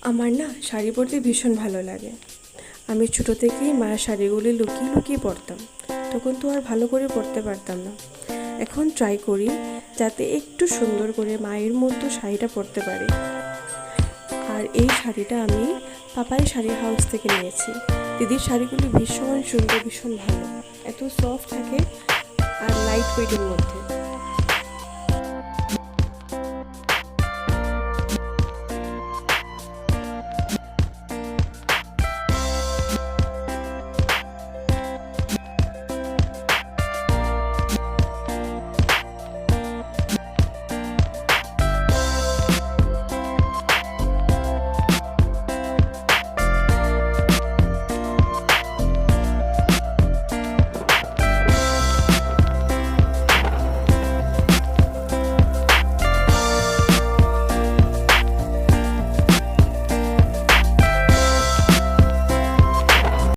আমার না শাড়ি পরতে ভীষণ ভালো লাগে। আমি ছোটো থেকেই মায়ের শাড়িগুলি লুকিয়ে লুকিয়ে পরতাম। তখন তো আর ভালো করে পরতে পারতাম না। এখন ট্রাই করি যাতে একটু সুন্দর করে মায়ের মতো শাড়িটা পরতে পারি। আর এই শাড়িটা আমি পাপাই শাড়ি হাউস থেকে নিয়েছি। দিদির শাড়িগুলি ভীষণ সুন্দর, ভীষণ ভালো, এত সফট থাকে আর লাইট ওয়েটের মধ্যে।